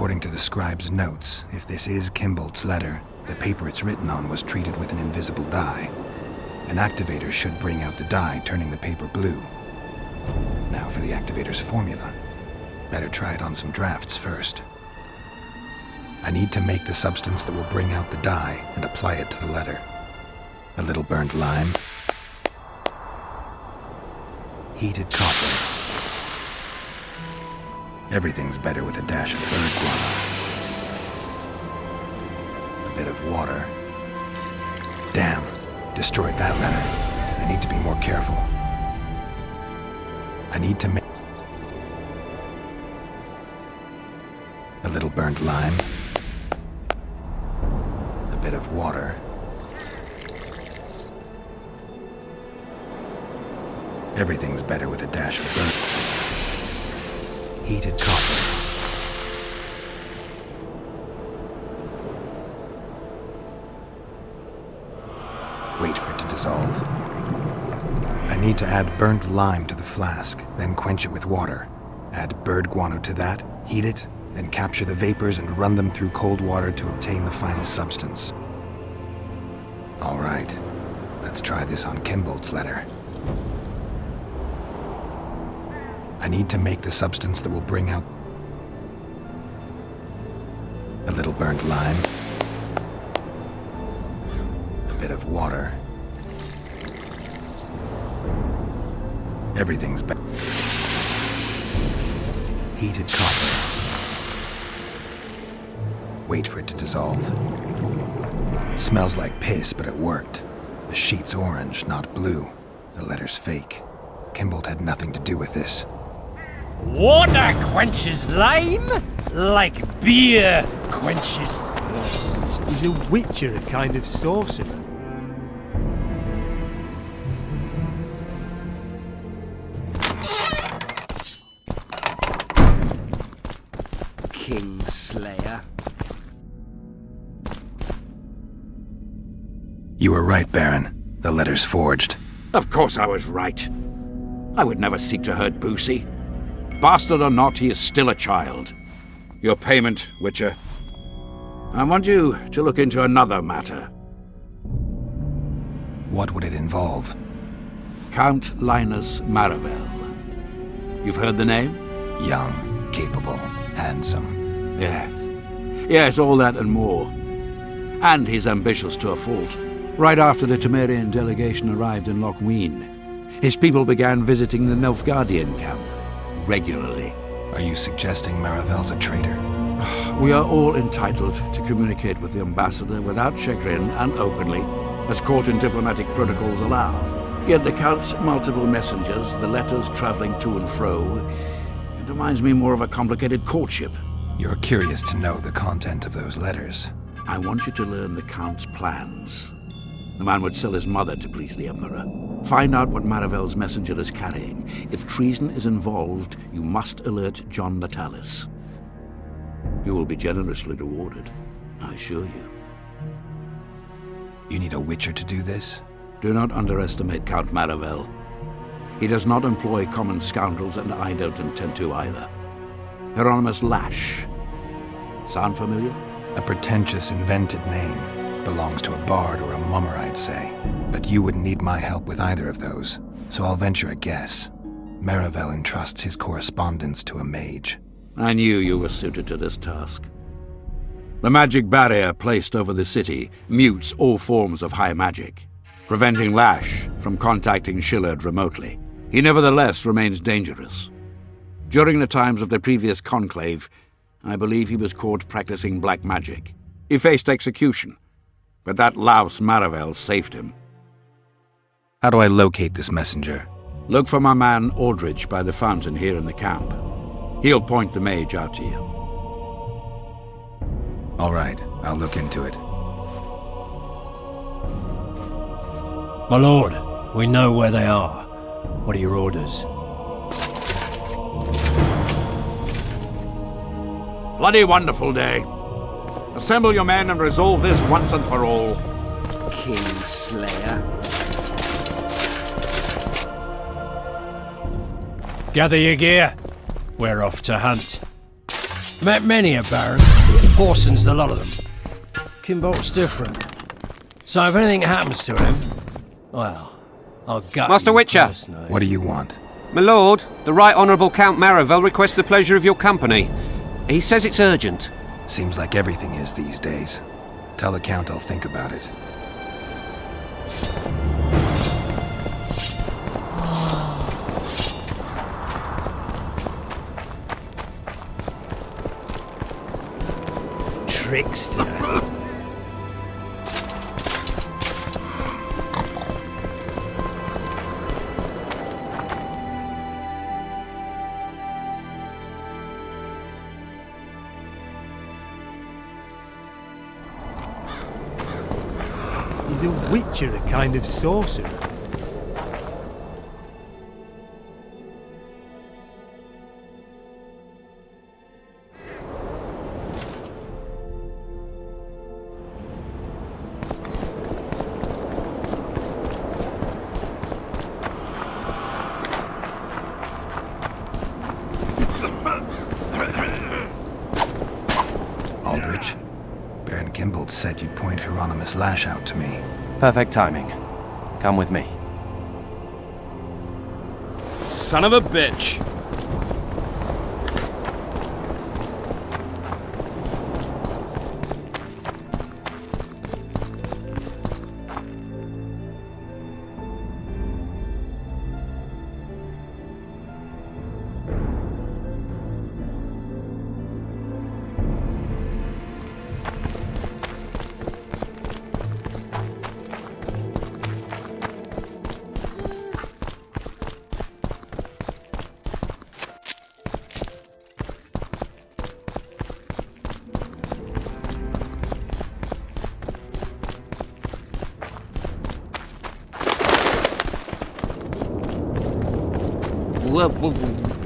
According to the scribe's notes, if this is Kimbolt's letter, the paper it's written on was treated with an invisible dye. An activator should bring out the dye, turning the paper blue. Now for the activator's formula. Better try it on some drafts first. I need to make the substance that will bring out the dye and apply it to the letter. A little burnt lime. Heated copper. Everything's better with a dash of bird guano. A bit of water. Damn, destroyed that letter. I need to be more careful. I need to make a little burnt lime. A bit of water. Everything's better with a dash of burnt. Heated copper. Wait for it to dissolve. I need to add burnt lime to the flask, then quench it with water. Add bird guano to that, heat it, then capture the vapors and run them through cold water to obtain the final substance. All right, let's try this on Kimbolt's letter. I need to make the substance that will bring out a little burnt lime, a bit of water. Everything's better. Heated copper. Wait for it to dissolve. Smells like piss, but it worked. The sheet's orange, not blue. The letter's fake. Kimbolt had nothing to do with this. Water quenches lime like beer quenches thirst. Is a witcher a kind of sorcerer? Kingslayer. You were right, Baron. The letter's forged. Of course I was right. I would never seek to hurt Boosie. Bastard or not, he is still a child. Your payment, Witcher. I want you to look into another matter. What would it involve? Count Linus Maravel. You've heard the name? Young, capable, handsome. Yes, all that and more. And he's ambitious to a fault. Right after the Temerian delegation arrived in Lochween, his people began visiting the Nilfgaardian camp regularly. Are you suggesting Maravel's a traitor? We are all entitled to communicate with the ambassador without chagrin and openly, as court and diplomatic protocols allow. Yet the Count's multiple messengers, the letters traveling to and fro, it reminds me more of a complicated courtship. You're curious to know the content of those letters. I want you to learn the Count's plans. The man would sell his mother to please the Emperor. Find out what Maravel's messenger is carrying. If treason is involved, you must alert John Natalis. You will be generously rewarded, I assure you. You need a witcher to do this? Do not underestimate Count Maravel. He does not employ common scoundrels, and I don't intend to either. Hieronymus Lash. Sound familiar? A pretentious, invented name. Belongs to a bard or a mummer, I'd say. But you wouldn't need my help with either of those, so I'll venture a guess. Maravel entrusts his correspondence to a mage. I knew you were suited to this task. The magic barrier placed over the city mutes all forms of high magic, preventing Lash from contacting Shillard remotely. He nevertheless remains dangerous. During the times of the previous conclave, I believe he was caught practicing black magic. He faced execution, but that louse Maravel saved him. How do I locate this messenger? Look for my man Aldrich by the fountain here in the camp. He'll point the mage out to you. All right, I'll look into it. My lord, we know where they are. What are your orders? Bloody wonderful day. Assemble your men and resolve this once and for all. Kingslayer. Gather your gear. We're off to hunt. Met many a Baron. Horson's the lot of them. Kimbolt's different. So if anything happens to him, well, I'll gut Master you Witcher! personally. What do you want? My lord, the Right Honourable Count Maravel requests the pleasure of your company. He says it's urgent. Seems like everything is these days. Tell the Count I'll think about it. Trickster. Is a witcher a kind of sorcerer? Aldrich, Baron Kimbolt said you'd point Hieronymus Lash out to me. Perfect timing. Come with me. Son of a bitch!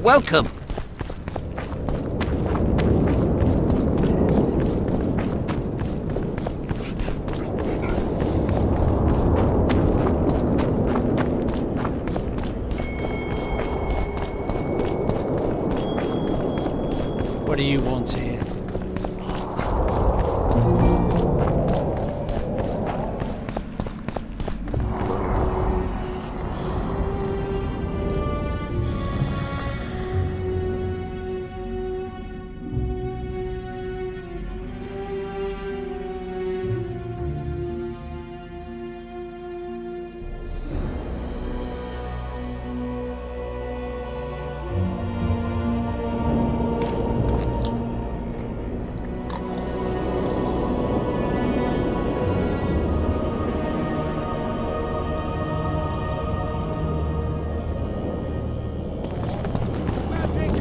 Welcome. What do you want here?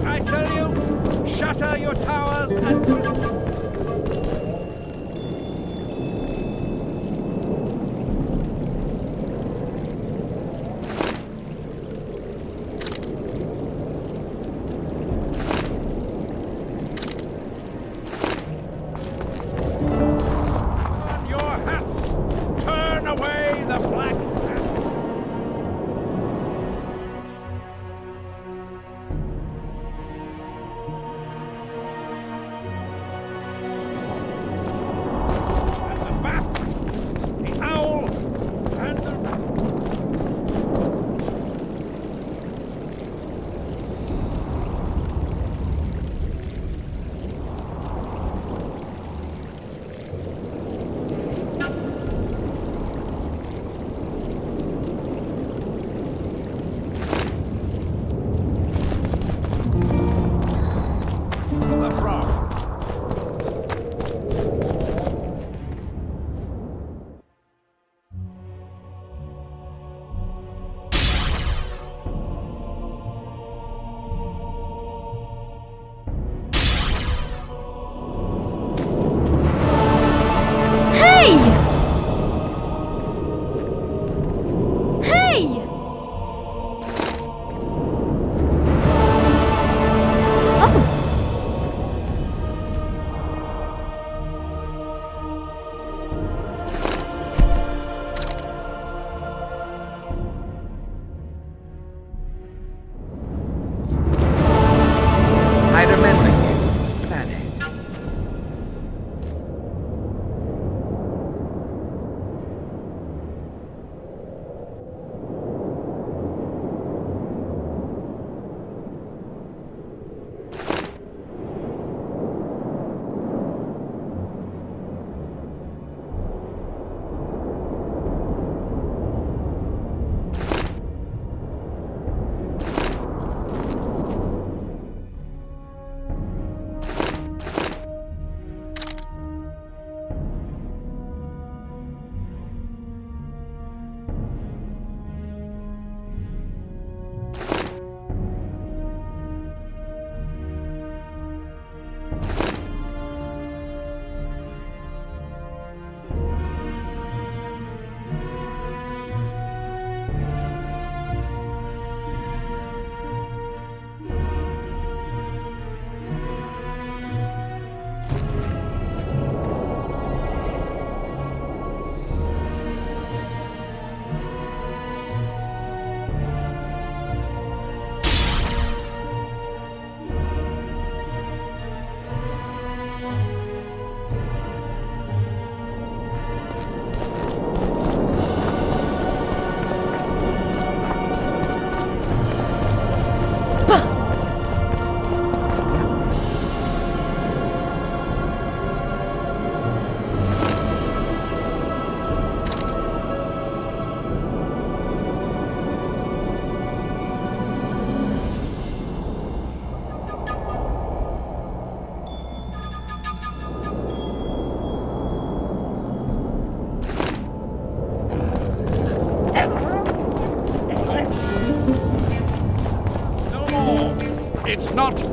I tell you, shatter your towers and... On your hats! Turn away the black cat!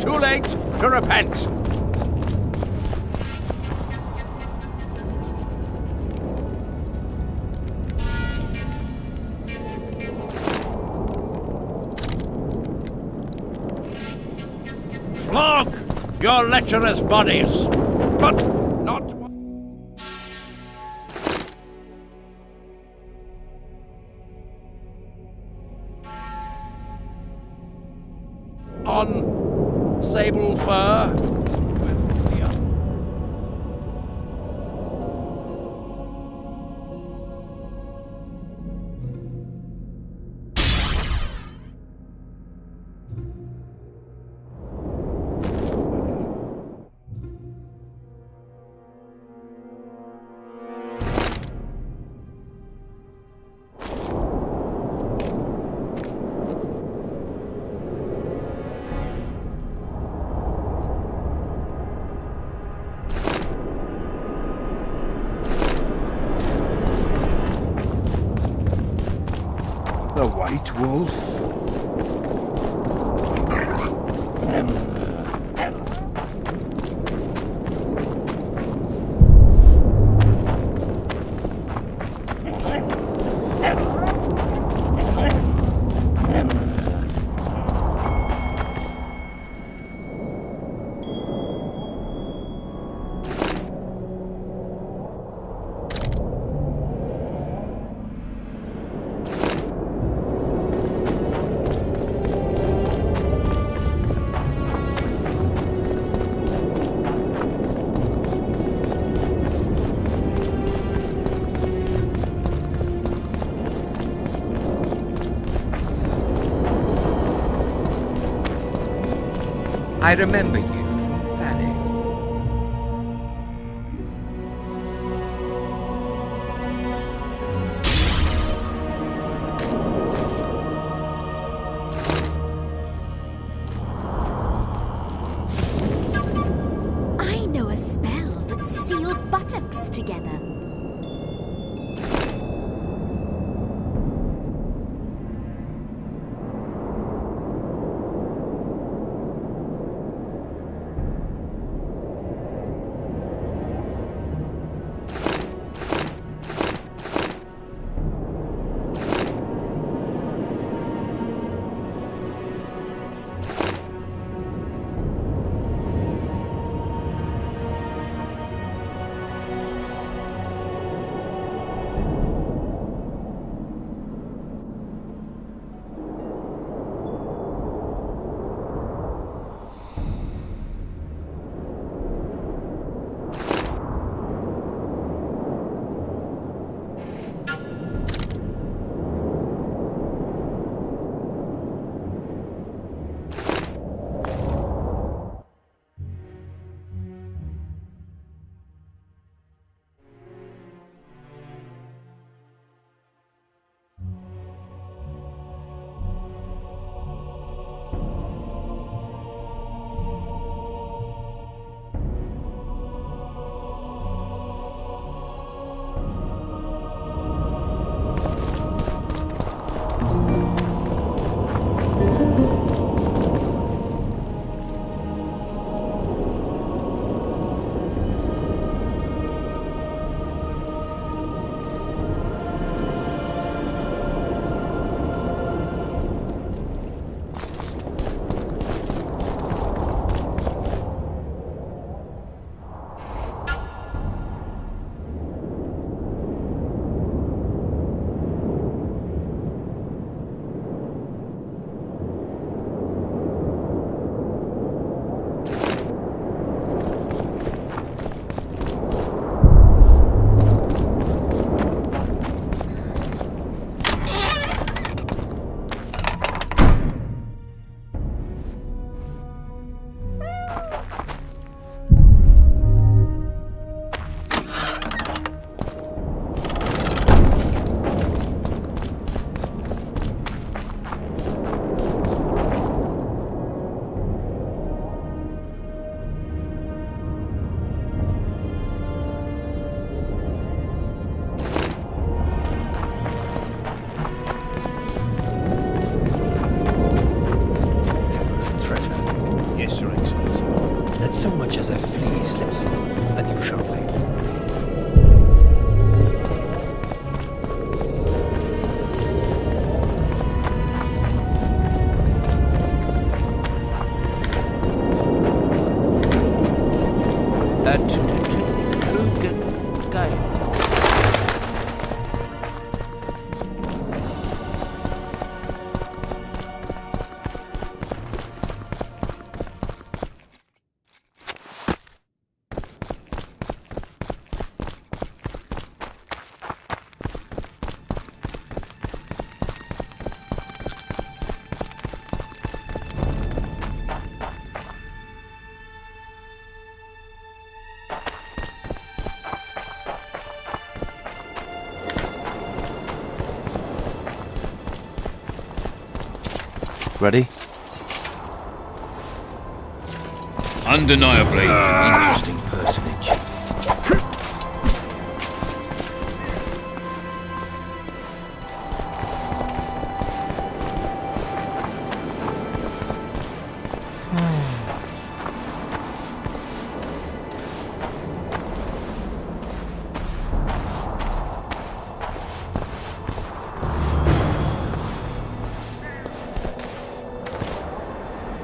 too late to repent. Flog your lecherous bodies, but not on sable fur. The White Wolf? I remember you from Thanet. I know a spell that seals buttocks together. escape. Ready? Undeniably interesting personage.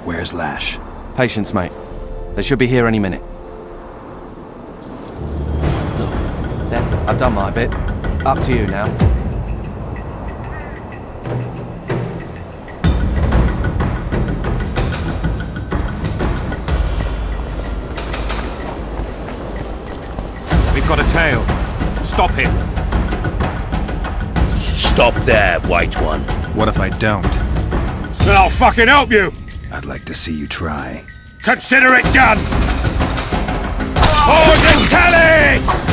Where's Lash? Patience, mate. They should be here any minute. Look, there, I've done my bit. Up to you now. We've got a tail. Stop him. Stop there, White One. What if I don't? Then I'll fucking help you! I'd like to see you try. Consider it done! For the tallies!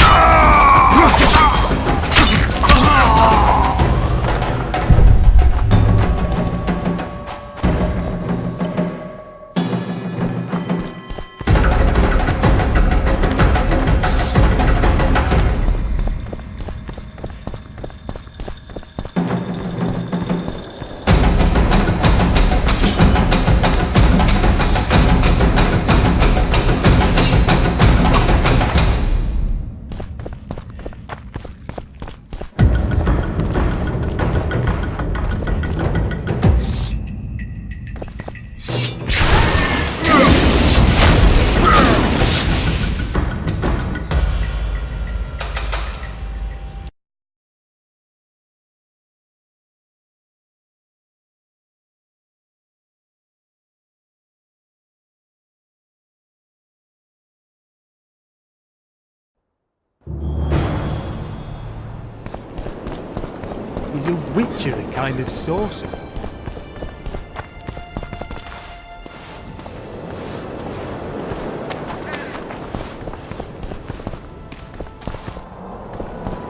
Is a witcher a kind of sorcerer?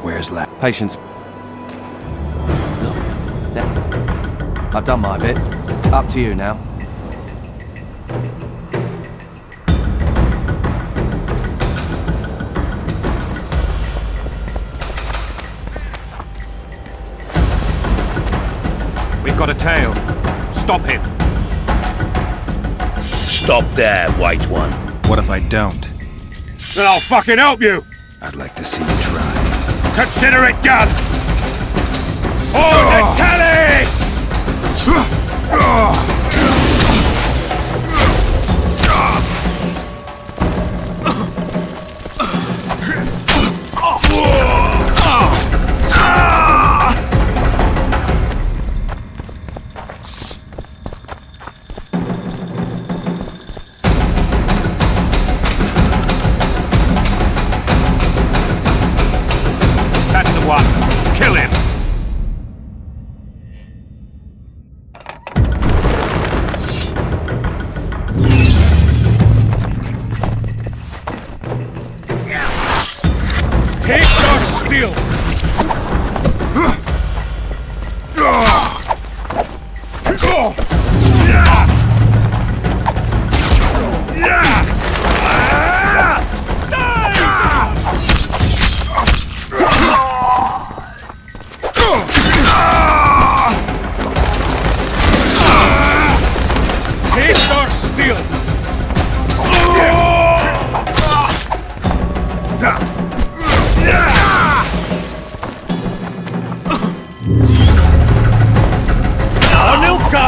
Where's Lash? Patience. Look, there. I've done my bit. Up to you now. We've got a tail. Stop him. Stop there, White One. What if I don't? Then I'll fucking help you! I'd like to see you try. Consider it done! For the tallies! That's the one. Kill him. Take your steel! Take your steel! Anilka!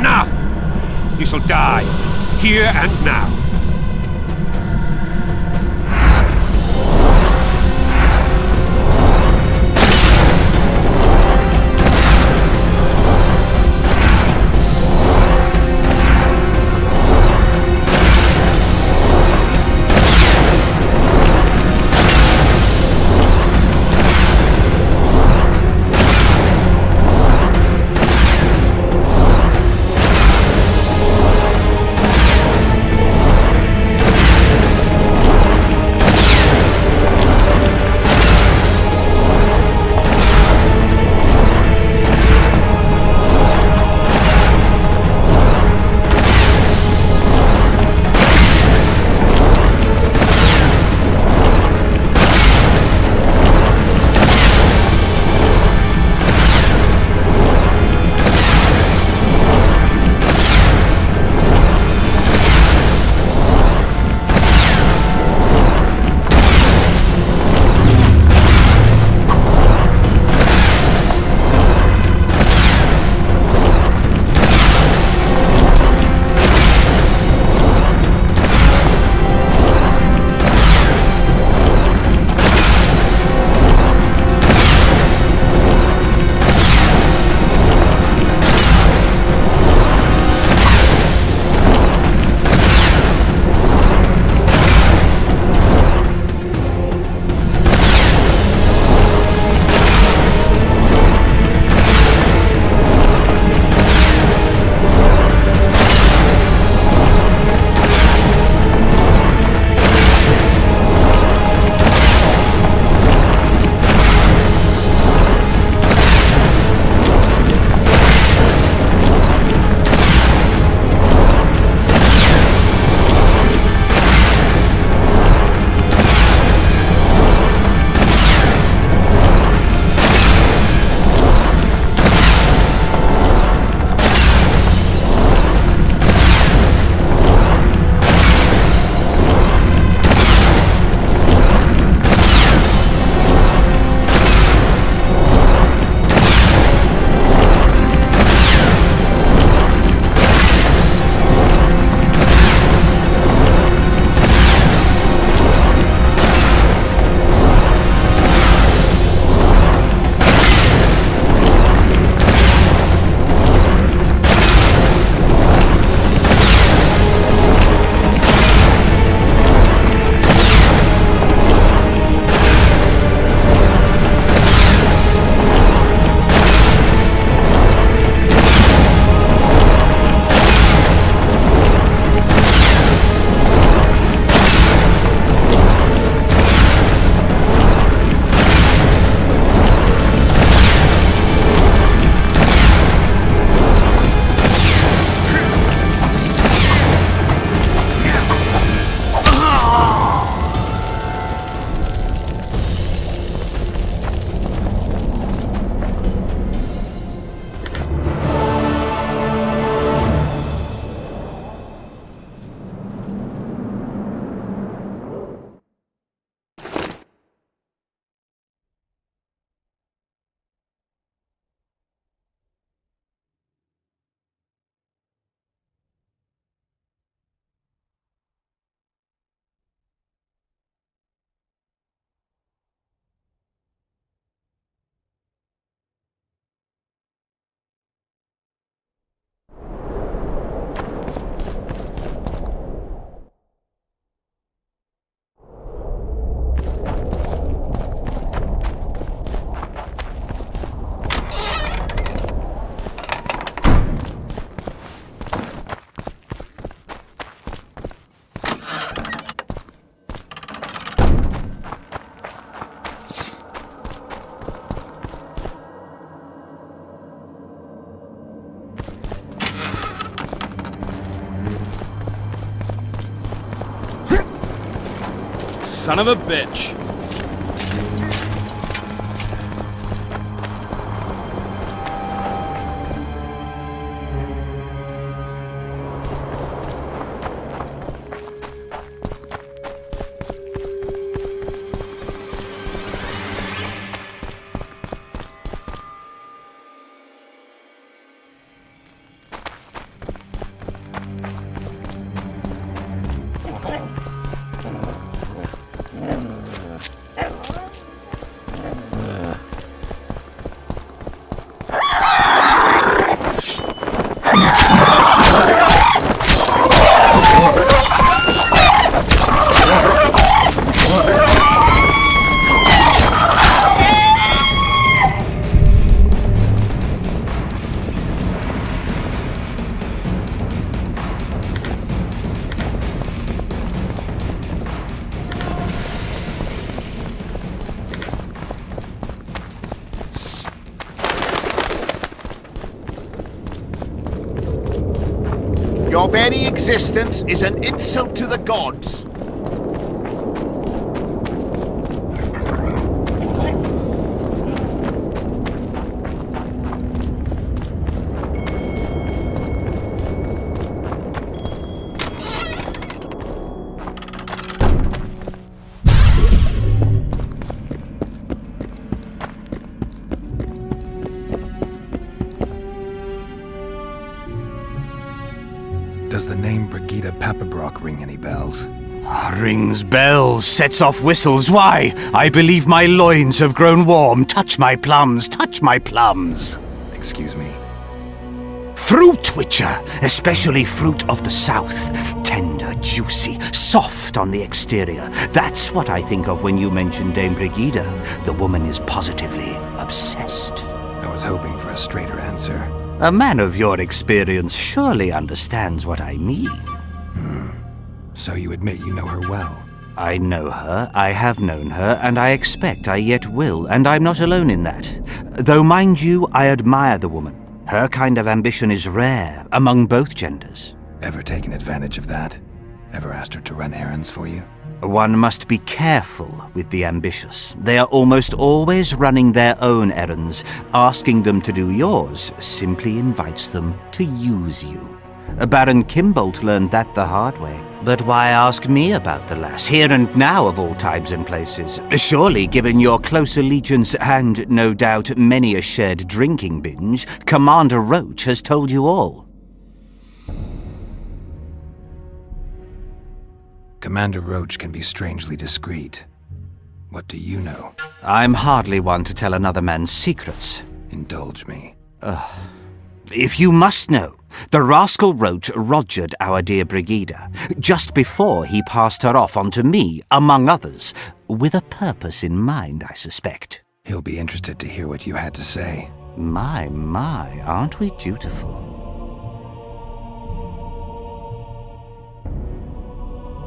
Enough! You shall die, here and now. Son of a bitch. Your very existence is an insult to the gods. Does the name Brigida Papabrock ring any bells? Rings bells, sets off whistles. Why? I believe my loins have grown warm. Touch my plums, touch my plums. Excuse me? Fruit witcher, especially fruit of the south. Tender, juicy, soft on the exterior. That's what I think of when you mention Dame Brigida. The woman is positively obsessed. I was hoping for a straighter answer. A man of your experience surely understands what I mean. So you admit you know her well? I know her, I have known her, and I expect I yet will, and I'm not alone in that. Though, mind you, I admire the woman. Her kind of ambition is rare among both genders. Ever taken advantage of that? Ever asked her to run errands for you? One must be careful with the ambitious. They are almost always running their own errands. Asking them to do yours simply invites them to use you. Baron Kimbolt learned that the hard way. But why ask me about the lass, here and now of all times and places? Surely, given your close allegiance and, no doubt, many a shared drinking binge, Commander Roach has told you all. Commander Roach can be strangely discreet. What do you know? I'm hardly one to tell another man's secrets. Indulge me. If you must know, the rascal Roach rogered our dear Brigida, just before he passed her off onto me, among others, with a purpose in mind, I suspect. He'll be interested to hear what you had to say. My, aren't we dutiful?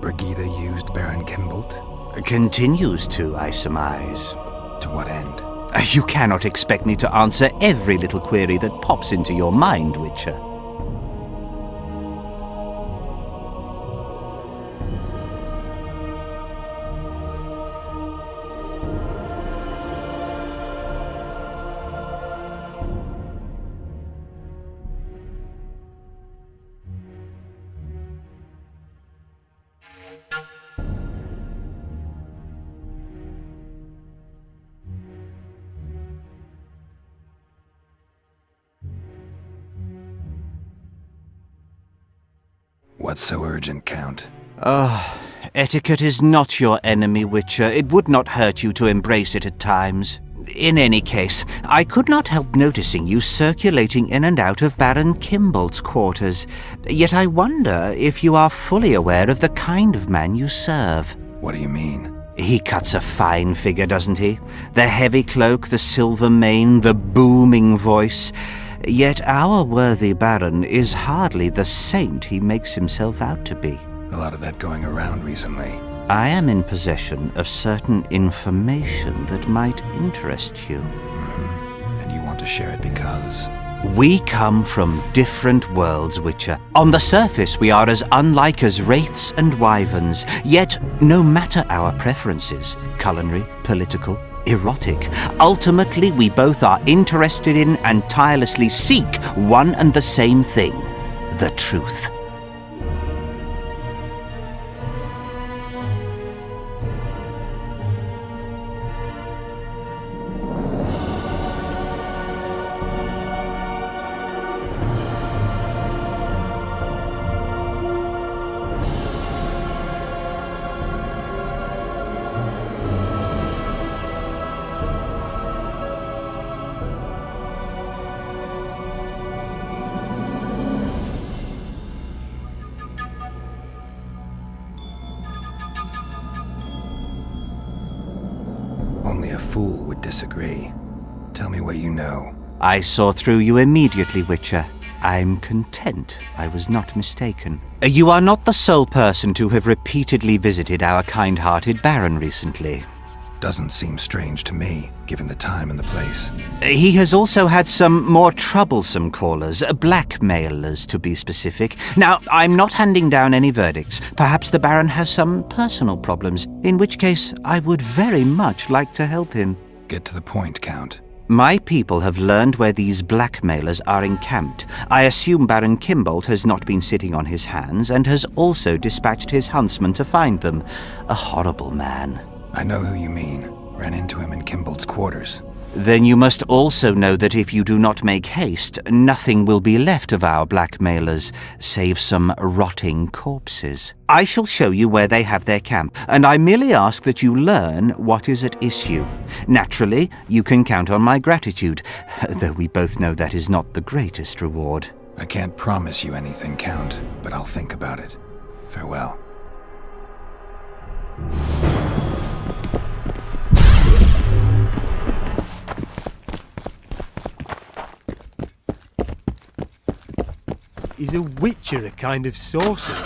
Brigida used Baron Kimbolt? Continues to, I surmise. To what end? You cannot expect me to answer every little query that pops into your mind, Witcher. What's so urgent, Count? Etiquette is not your enemy, Witcher. It would not hurt you to embrace it at times. In any case, I could not help noticing you circulating in and out of Baron Kimbolt's quarters. Yet I wonder if you are fully aware of the kind of man you serve. What do you mean? He cuts a fine figure, doesn't he? The heavy cloak, the silver mane, the booming voice. Yet our worthy Baron is hardly the saint he makes himself out to be. A lot of that going around recently. I am in possession of certain information that might interest you. And you want to share it because? We come from different worlds, Witcher. On the surface, we are as unlike as wraiths and wyverns. Yet, no matter our preferences, culinary, political, erotic, ultimately we both are interested in and tirelessly seek one and the same thing: the truth. Only a fool would disagree. Tell me what you know. I saw through you immediately, Witcher. I'm content I was not mistaken. You are not the sole person to have repeatedly visited our kind-hearted Baron recently. Doesn't seem strange to me, given the time and the place. He has also had some more troublesome callers, blackmailers to be specific. Now, I'm not handing down any verdicts. Perhaps the Baron has some personal problems, in which case I would very much like to help him. Get to the point, Count. My people have learned where these blackmailers are encamped. I assume Baron Kimbolt has not been sitting on his hands and has also dispatched his huntsman to find them. A horrible man. I know who you mean. Ran into him in Kimbolt's quarters. Then you must also know that if you do not make haste, nothing will be left of our blackmailers, save some rotting corpses. I shall show you where they have their camp, and I merely ask that you learn what is at issue. Naturally, you can count on my gratitude, though we both know that is not the greatest reward. I can't promise you anything, Count, but I'll think about it. Farewell. Is a witcher a kind of sorcerer?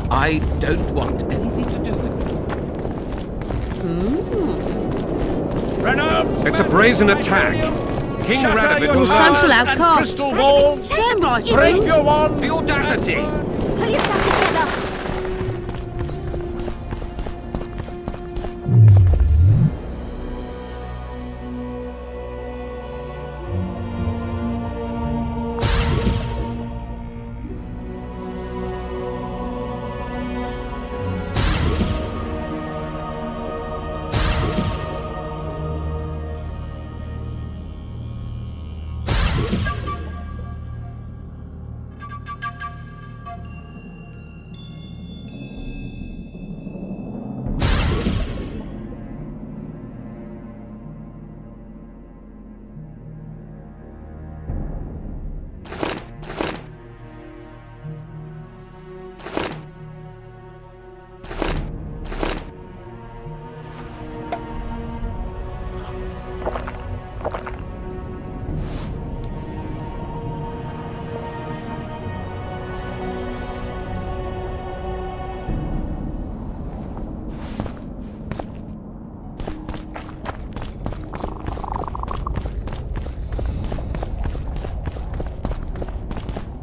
I don't want anything to do with It's a brazen attack. King Radovid will social outcast. Crystal balls. Damn right you Break is. your wand. The audacity! Pull yourself together.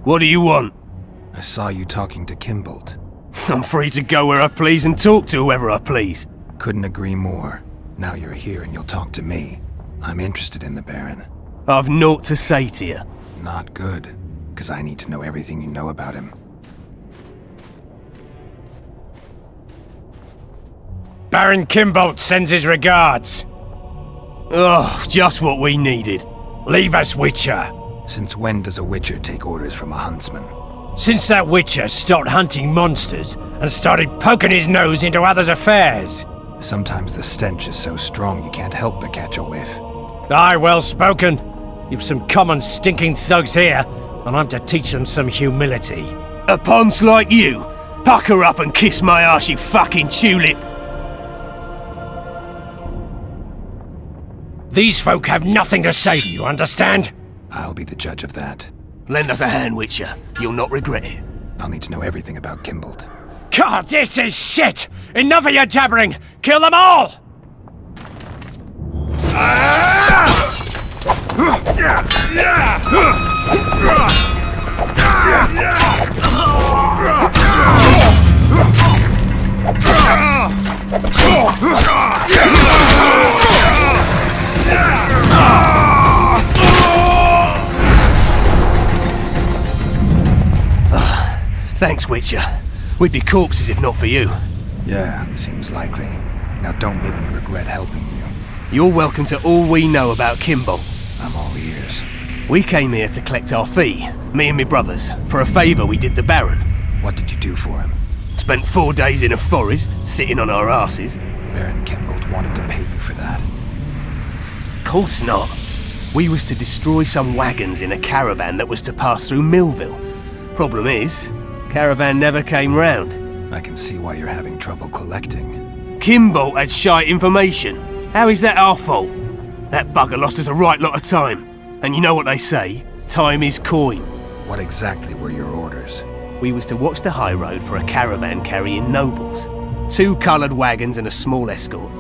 What do you want? I saw you talking to Kimbolt. I'm free to go where I please and talk to whoever I please. Couldn't agree more. Now you're here and you'll talk to me. I'm interested in the Baron. I've naught to say to you. Not good, because I need to know everything you know about him. Baron Kimbolt sends his regards. Oh, just what we needed. Leave us, Witcher. Since when does a Witcher take orders from a huntsman? Since that Witcher stopped hunting monsters and started poking his nose into others' affairs. Sometimes the stench is so strong you can't help but catch a whiff. Aye, well spoken. You've some common stinking thugs here, and I'm to teach them some humility. A ponce like you? Pucker up and kiss my arse, you fucking tulip! These folk have nothing to say to you, understand? I'll be the judge of that. Lend us a hand, Witcher. You'll not regret it. I'll need to know everything about Kimbolt. God, this is shit! Enough of your jabbering! Kill them all! Thanks, Witcher. We'd be corpses if not for you. Yeah, seems likely. Now don't make me regret helping you. You're welcome to all we know about Kimbolt. I'm all ears. We came here to collect our fee, me and me brothers, for a favour we did the Baron. What did you do for him? Spent 4 days in a forest, sitting on our asses. Baron Kimbolt wanted to pay you for that. Course not. We was to destroy some wagons in a caravan that was to pass through Millville. Problem is, Caravan never came round. I can see why you're having trouble collecting. Kimbolt had shite information. How is that our fault? That bugger lost us a right lot of time. And you know what they say? Time is coin. What exactly were your orders? We was to watch the high road for a caravan carrying nobles. 2 coloured wagons and a small escort.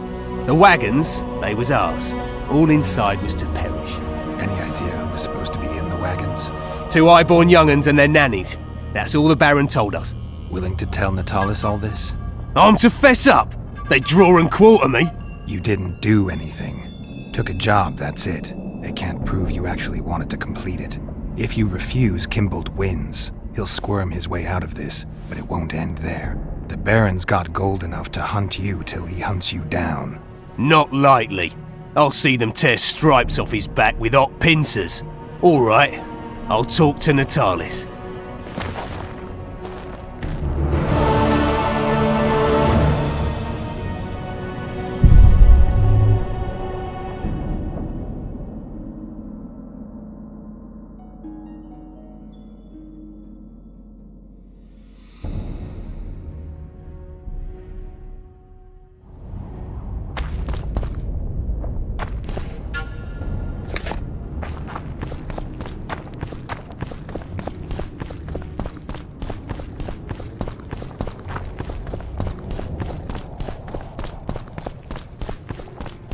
The wagons, they was ours. All inside was to perish. Any idea who was supposed to be in the wagons? 2 high-born young'uns and their nannies. That's all the Baron told us. Willing to tell Natalis all this? I'm to fess up. They draw and quarter me. You didn't do anything. Took a job, that's it. They can't prove you actually wanted to complete it. If you refuse, Kimbolt wins. He'll squirm his way out of this, but it won't end there. The Baron's got gold enough to hunt you till he hunts you down. Not likely. I'll see them tear stripes off his back with hot pincers. All right, I'll talk to Natalis.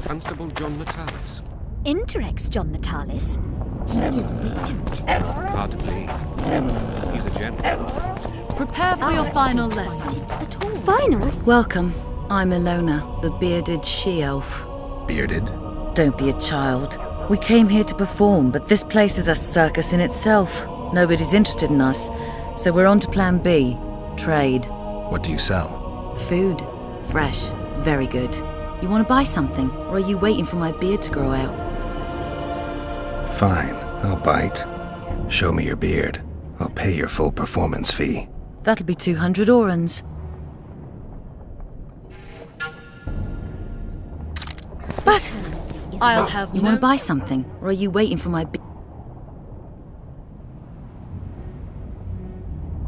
Constable John Natalis. Interrex John Natalis. He is regent. Hard to believe. He's a general. Prepare for your final lesson. Final? Welcome. I'm Ilona, the bearded she-elf. Bearded? Don't be a child. We came here to perform, but this place is a circus in itself. Nobody's interested in us, so we're on to plan B. Trade. What do you sell? Food. Fresh. Very good. You want to buy something, or are you waiting for my beard to grow out? Fine, I'll bite. Show me your beard. I'll pay your full performance fee. That'll be 200 orans. But I'll have You want to buy something, or are you waiting for my beard?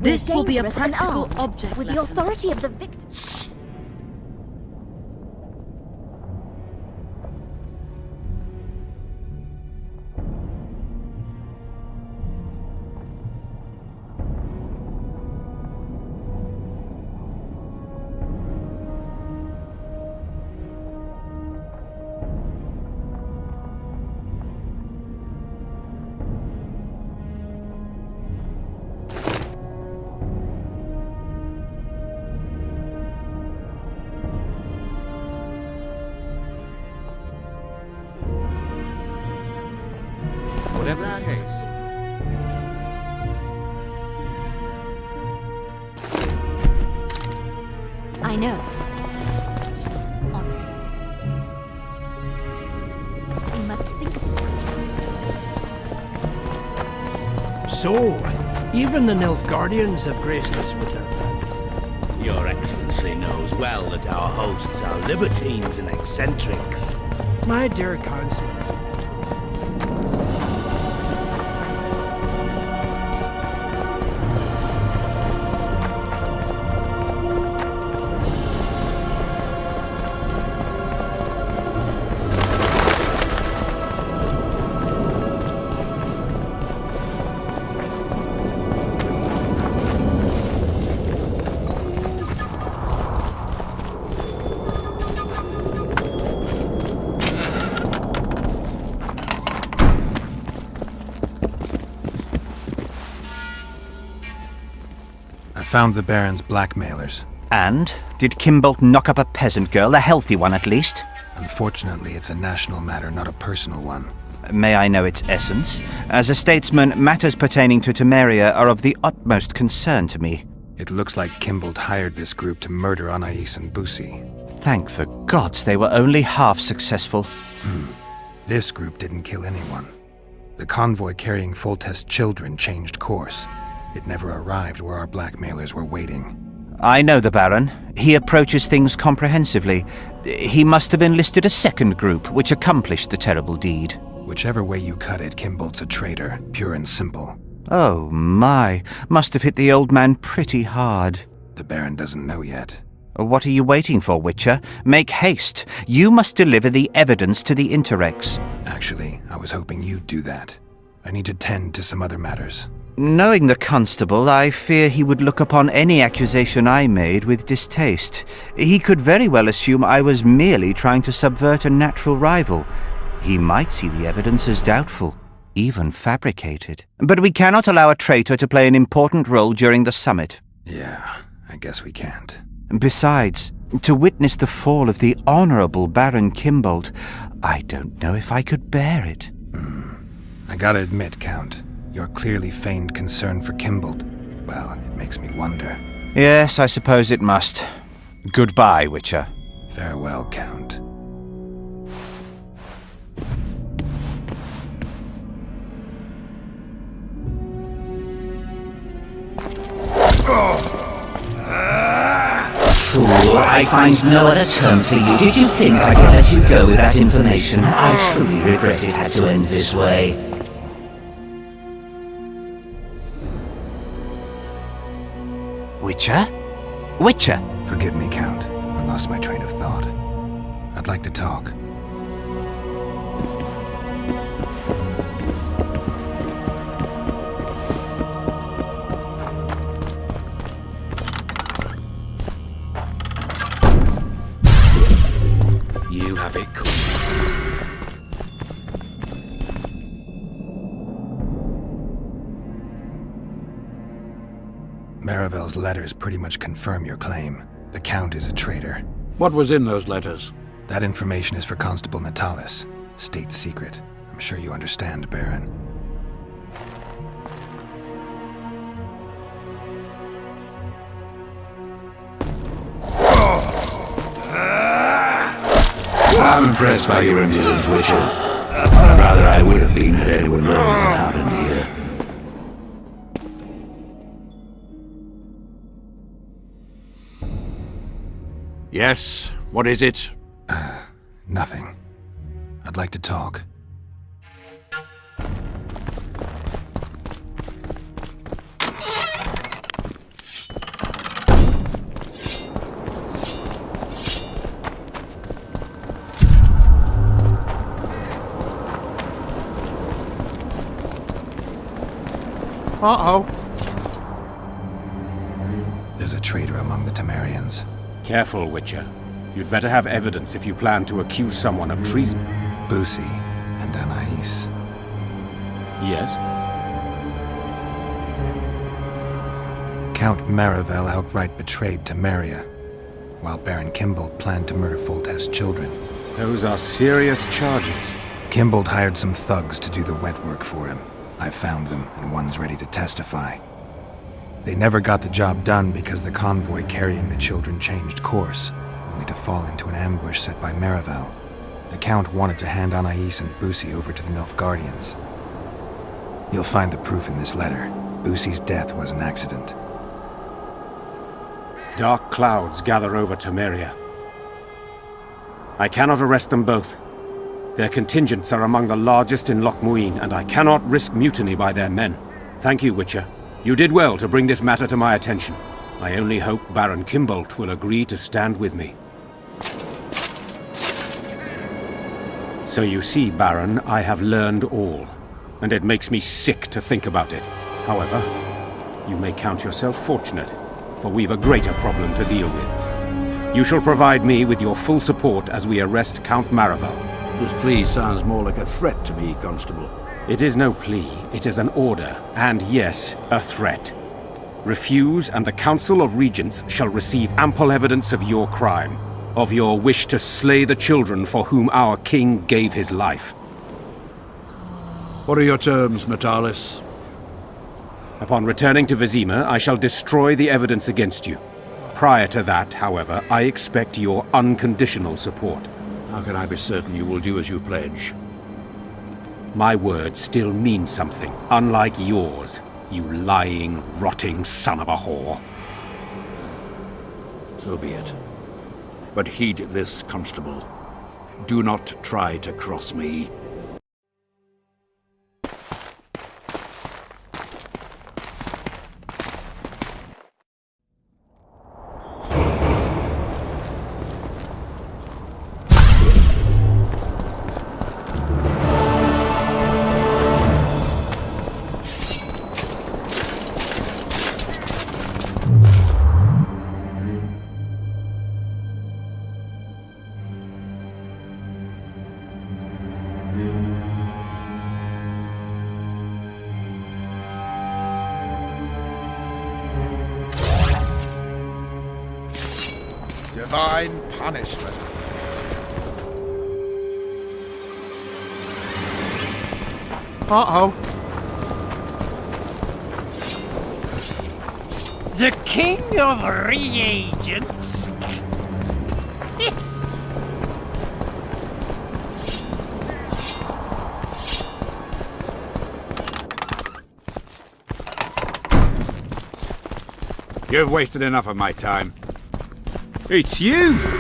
This will be a practical object with lesson. the authority of the victim. Whatever the case. I know. She's honest. We must think of it as a So, even the Nilfgaardians have graced us with their presence. Your Excellency knows well that our hosts are libertines and eccentrics. My dear Counsellor, Found the Baron's blackmailers. And? Did Kimbolt knock up a peasant girl, a healthy one at least? Unfortunately, it's a national matter, not a personal one. May I know its essence? As a statesman, matters pertaining to Temeria are of the utmost concern to me. It looks like Kimbolt hired this group to murder Anais and Busi. Thank the gods they were only half successful. This group didn't kill anyone. The convoy carrying Foltest's children changed course. It never arrived where our blackmailers were waiting. I know the Baron. He approaches things comprehensively. He must have enlisted a second group, which accomplished the terrible deed. Whichever way you cut it, Kimbolt's a traitor, pure and simple. Oh my, must have hit the old man pretty hard. The Baron doesn't know yet. What are you waiting for, Witcher? Make haste. You must deliver the evidence to the Interrex. Actually, I was hoping you'd do that. I need to tend to some other matters. Knowing the constable, I fear he would look upon any accusation I made with distaste. He could very well assume I was merely trying to subvert a natural rival. He might see the evidence as doubtful, even fabricated. But we cannot allow a traitor to play an important role during the summit. Yeah, I guess we can't. Besides, to witness the fall of the honorable Baron Kimbold, I don't know if I could bear it. I gotta admit, Count, your clearly feigned concern for Kimbold, well, it makes me wonder. Yes, I suppose it must. Goodbye, Witcher. Farewell, Count. Fool, I find no other term for you. Did you think I could let you go with that information? I truly regret it had to end this way. Witcher? Witcher! Forgive me, Count. I lost my train of thought. I'd like to talk. You have it cool. Maravel's letters pretty much confirm your claim. The Count is a traitor. What was in those letters? That information is for Constable Natalis. State secret. I'm sure you understand, Baron. I'm impressed by your endurance, Witcher. Rather, I would have been had anyone known what happened here. Yes, what is it? Nothing. I'd like to talk. Uh-oh. There's a traitor among the Temerians. Careful, Witcher. You'd better have evidence if you plan to accuse someone of treason. Busi and Anais. Yes? Count Maravel outright betrayed Temeria, while Baron Kimbold planned to murder Foltest's children. Those are serious charges. Kimbold hired some thugs to do the wet work for him. I found them, and one's ready to testify. They never got the job done because the convoy carrying the children changed course, only to fall into an ambush set by Maravel. The Count wanted to hand Anais and Busi over to the Nilfgaardians. You'll find the proof in this letter. Busi's death was an accident. Dark clouds gather over Temeria. I cannot arrest them both. Their contingents are among the largest in Loch Muin, and I cannot risk mutiny by their men. Thank you, Witcher. You did well to bring this matter to my attention. I only hope Baron Kimbold will agree to stand with me. So you see, Baron, I have learned all, and it makes me sick to think about it. However, you may count yourself fortunate, for we've a greater problem to deal with. You shall provide me with your full support as we arrest Count Maravel. This plea sounds more like a threat to me, Constable. It is no plea, it is an order, and yes, a threat. Refuse, and the Council of Regents shall receive ample evidence of your crime, of your wish to slay the children for whom our king gave his life. What are your terms, Natalis? Upon returning to Vizima, I shall destroy the evidence against you. Prior to that, however, I expect your unconditional support. How can I be certain you will do as you pledge? My word still means something, unlike yours, you lying, rotting son of a whore. So be it. But heed this, Constable. Do not try to cross me. divine punishment. Uh-oh. The king of reagents. Yes. You've wasted enough of my time. It's you!